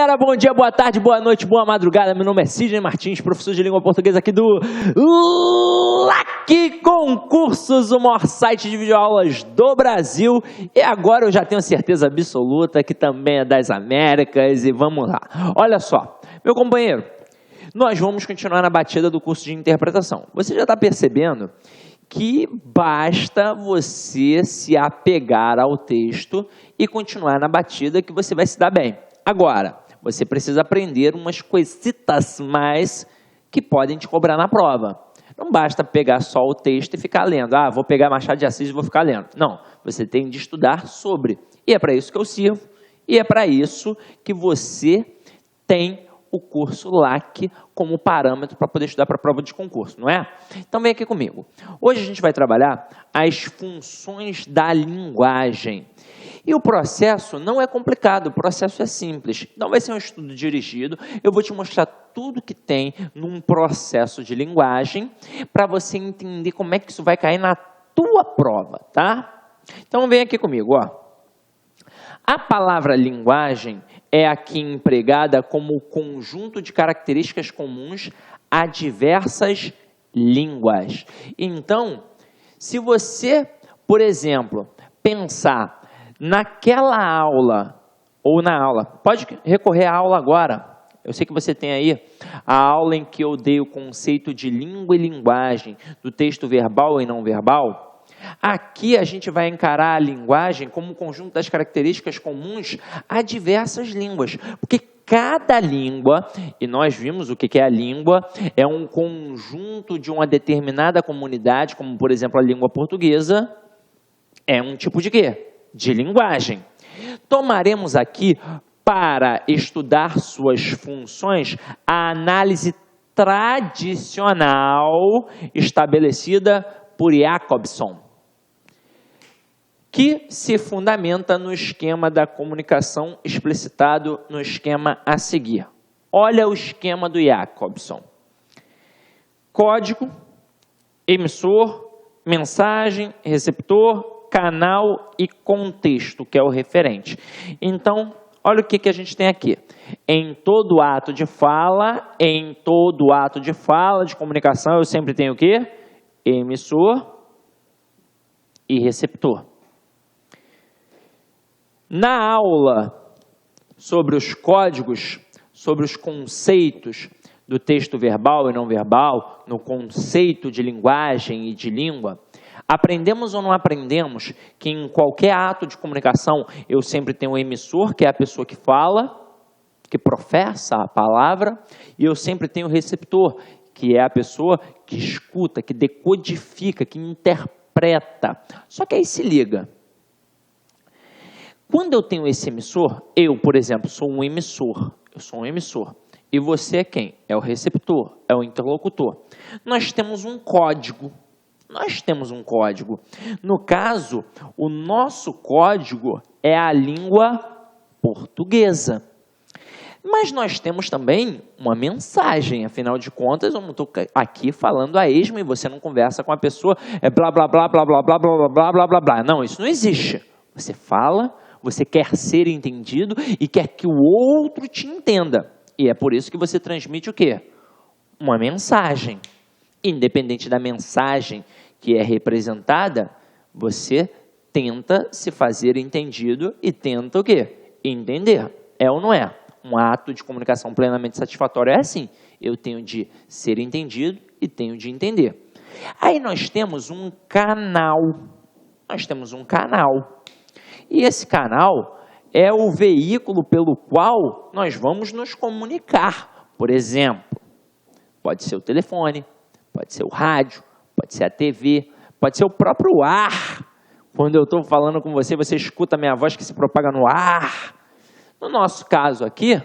galera, bom dia, boa tarde, boa noite, boa madrugada. Meu nome é Sidney Martins, professor de língua portuguesa aqui do Laqui Concursos, o maior site de videoaulas do Brasil. E agora eu já tenho certeza absoluta que também é das Américas. E vamos lá. Olha só, meu companheiro, nós vamos continuar na batida do curso de interpretação. Você já está percebendo que basta você se apegar ao texto e continuar na batida que você vai se dar bem. Agora, você precisa aprender umas coisitas mais que podem te cobrar na prova. Não basta pegar só o texto e ficar lendo. Ah, vou pegar Machado de Assis e vou ficar lendo. Não, você tem de estudar sobre. E é para isso que eu sirvo. E é para isso que você tem o curso LAC como parâmetro para poder estudar para a prova de concurso, não é? Então vem aqui comigo. Hoje a gente vai trabalhar as funções da linguagem. E o processo não é complicado, o processo é simples. Não vai ser um estudo dirigido, eu vou te mostrar tudo que tem num processo de linguagem para você entender como é que isso vai cair na tua prova, tá? Então vem aqui comigo, ó. A palavra linguagem é aqui empregada como conjunto de características comuns a diversas línguas. Então, se você, por exemplo, pensar naquela aula, ou na aula, pode recorrer à aula agora. Eu sei que você tem aí a aula em que eu dei o conceito de língua e linguagem, do texto verbal e não verbal. Aqui a gente vai encarar a linguagem como um conjunto das características comuns a diversas línguas, porque cada língua, e nós vimos o que é a língua, é um conjunto de uma determinada comunidade, como por exemplo a língua portuguesa, é um tipo de quê? De linguagem. Tomaremos aqui, para estudar suas funções, a análise tradicional estabelecida por Jacobson, que se fundamenta no esquema da comunicação explicitado no esquema a seguir. Olha o esquema do Jacobson. Código, emissor, mensagem, receptor, canal e contexto, que é o referente. Então, olha o que a gente tem aqui. Em todo ato de fala, de comunicação, eu sempre tenho o quê? Emissor e receptor. Na aula sobre os códigos, sobre os conceitos do texto verbal e não verbal, no conceito de linguagem e de língua, aprendemos ou não aprendemos que em qualquer ato de comunicação eu sempre tenho o emissor, que é a pessoa que fala, que professa a palavra, e eu sempre tenho o receptor, que é a pessoa que escuta, que decodifica, que interpreta. Só que aí se liga. Quando eu tenho esse emissor, eu, por exemplo, sou um emissor. Eu sou um emissor. E você é quem? É o receptor, é o interlocutor. Nós temos um código. No caso, o nosso código é a língua portuguesa. Mas nós temos também uma mensagem. Afinal de contas, eu não estou aqui falando a esmo e você não conversa com a pessoa, é blá, blá, blá, blá, blá, blá, blá, blá, blá, blá, blá. Não, isso não existe. Você fala, você quer ser entendido e quer que o outro te entenda. E é por isso que você transmite o quê? Uma mensagem. Independente da mensagem que é representada, você tenta se fazer entendido e tenta o quê? Entender. É ou não é? Um ato de comunicação plenamente satisfatório é assim. Eu tenho de ser entendido e tenho de entender. Aí nós temos um canal. E esse canal é o veículo pelo qual nós vamos nos comunicar. Por exemplo, pode ser o telefone, pode ser o rádio, pode ser a TV, pode ser o próprio ar. Quando eu estou falando com você, você escuta a minha voz que se propaga no ar. No nosso caso aqui,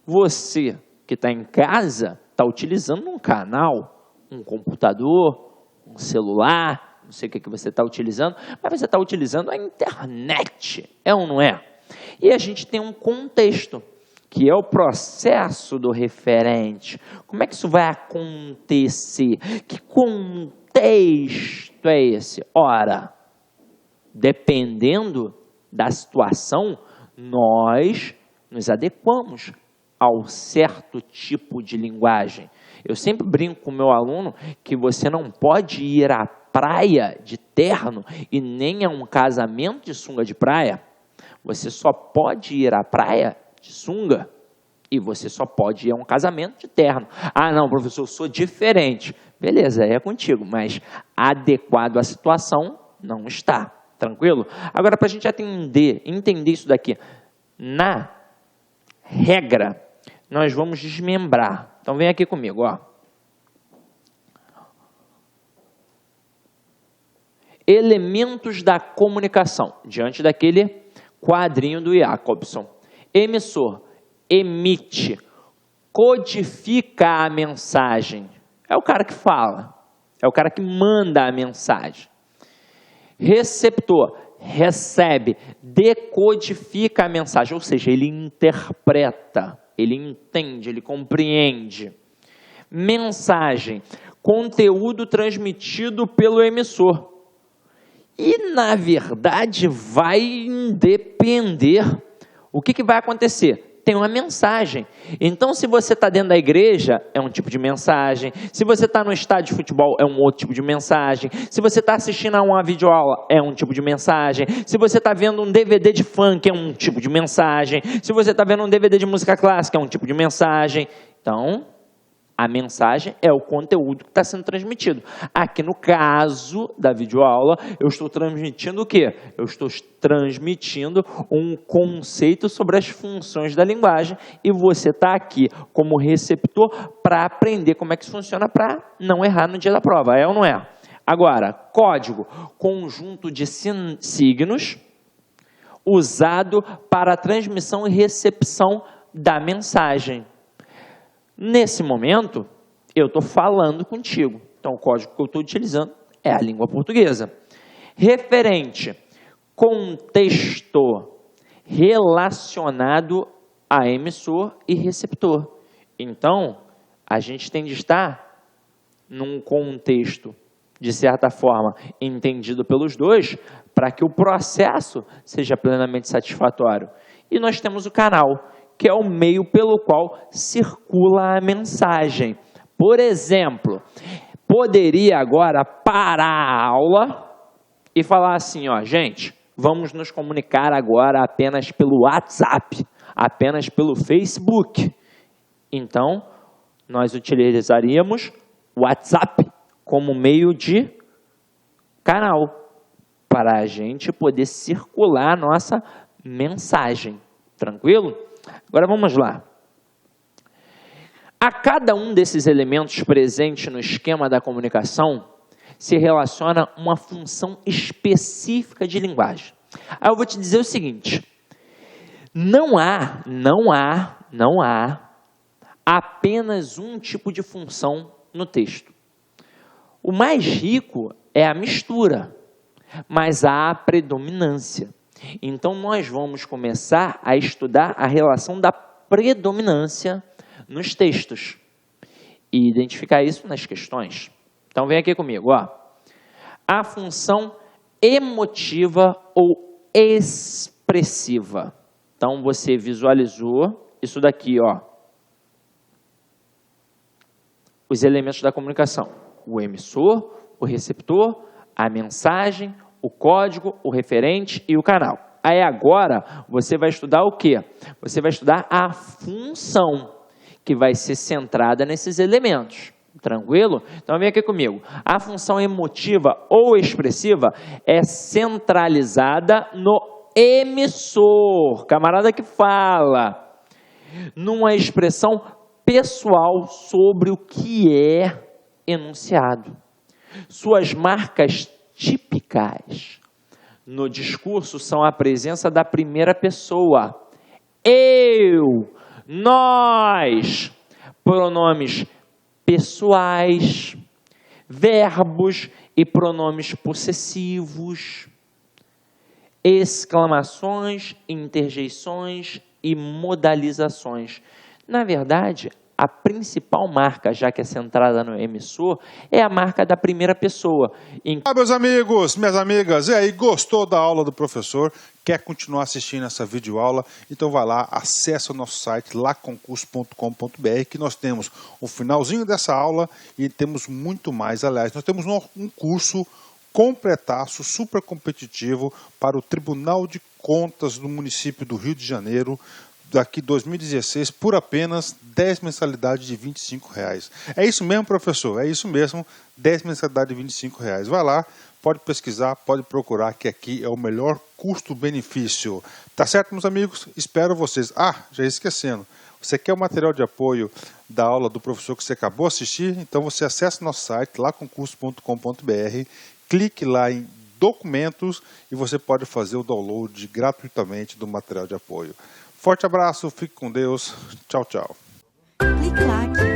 você que está em casa está utilizando um canal, um computador, um celular, não sei o que você está utilizando, mas você está utilizando a internet, é ou não é? E a gente tem um contexto, que é o processo do referente. Como é que isso vai acontecer? Que contexto é esse? Ora, dependendo da situação, nós nos adequamos ao certo tipo de linguagem. Eu sempre brinco com o meu aluno que você não pode ir à praia de terno e nem a um casamento de sunga de praia. Você só pode ir à praia de sunga e você só pode ir a um casamento de terno. Ah, não, professor, eu sou diferente. Beleza, é contigo, mas adequado à situação não está. Tranquilo? Agora, para a gente entender isso daqui, na regra, nós vamos desmembrar. Então, vem aqui comigo, ó. Elementos da comunicação, diante daquele quadrinho do Jacobson. Emissor, emite, codifica a mensagem. É o cara que fala, é o cara que manda a mensagem. Receptor, recebe, decodifica a mensagem, ou seja, ele interpreta, ele entende, ele compreende. Mensagem, conteúdo transmitido pelo emissor. E, na verdade, vai depender. O que vai acontecer? Tem uma mensagem. Então, se você está dentro da igreja, é um tipo de mensagem. Se você está no estádio de futebol, é um outro tipo de mensagem. Se você está assistindo a uma videoaula, é um tipo de mensagem. Se você está vendo um DVD de funk, é um tipo de mensagem. Se você está vendo um DVD de música clássica, é um tipo de mensagem. Então, a mensagem é o conteúdo que está sendo transmitido. Aqui no caso da videoaula, eu estou transmitindo o quê? Eu estou transmitindo um conceito sobre as funções da linguagem e você está aqui como receptor para aprender como é que isso funciona para não errar no dia da prova, é ou não é? Agora, código, conjunto de signos usado para a transmissão e recepção da mensagem. Nesse momento, eu estou falando contigo. Então, o código que eu estou utilizando é a língua portuguesa. Referente, contexto relacionado a emissor e receptor. Então, a gente tem de estar num contexto, de certa forma, entendido pelos dois, para que o processo seja plenamente satisfatório. E nós temos o canal, que é o meio pelo qual circula a mensagem. Por exemplo, poderia agora parar a aula e falar assim, ó, gente, vamos nos comunicar agora apenas pelo WhatsApp, apenas pelo Facebook. Então, nós utilizaríamos o WhatsApp como meio de canal para a gente poder circular a nossa mensagem. Tranquilo? Agora vamos lá. A cada um desses elementos presentes no esquema da comunicação se relaciona uma função específica de linguagem. Aí eu vou te dizer o seguinte, não há apenas um tipo de função no texto. O mais rico é a mistura, mas há a predominância. Então, nós vamos começar a estudar a relação da predominância nos textos e identificar isso nas questões. Então, vem aqui comigo, ó. A função emotiva ou expressiva. Então, você visualizou isso daqui, ó. Os elementos da comunicação. O emissor, o receptor, a mensagem, o código, o referente e o canal. Aí agora você vai estudar o quê? Você vai estudar a função, que vai ser centrada nesses elementos. Tranquilo? Então vem aqui comigo. A função emotiva ou expressiva é centralizada no emissor, camarada que fala, numa expressão pessoal sobre o que é enunciado. Suas marcas típicas no discurso são a presença da primeira pessoa. Eu, nós, pronomes pessoais, verbos e pronomes possessivos, exclamações, interjeições e modalizações. Na verdade, a principal marca, já que é centrada no emissor, é a marca da primeira pessoa. Meus amigos, minhas amigas, e aí, gostou da aula do professor? Quer continuar assistindo essa videoaula? Então vai lá, acessa o nosso site laconcurso.com.br, que nós temos o finalzinho dessa aula e temos muito mais. Aliás, nós temos um curso completaço, super competitivo para o Tribunal de Contas do município do Rio de Janeiro, daqui 2016, por apenas 10 mensalidades de R$25. É isso mesmo, professor? É isso mesmo, 10 mensalidades de R$25. Vai lá, pode pesquisar, pode procurar, que aqui é o melhor custo-benefício. Tá certo, meus amigos? Espero vocês. Já ia esquecendo. Você quer o material de apoio da aula do professor que você acabou de assistir? Então você acessa nosso site, laconcurso.com.br, clique lá em documentos e você pode fazer o download gratuitamente do material de apoio. Forte abraço, fique com Deus. Tchau, tchau. Clique lá.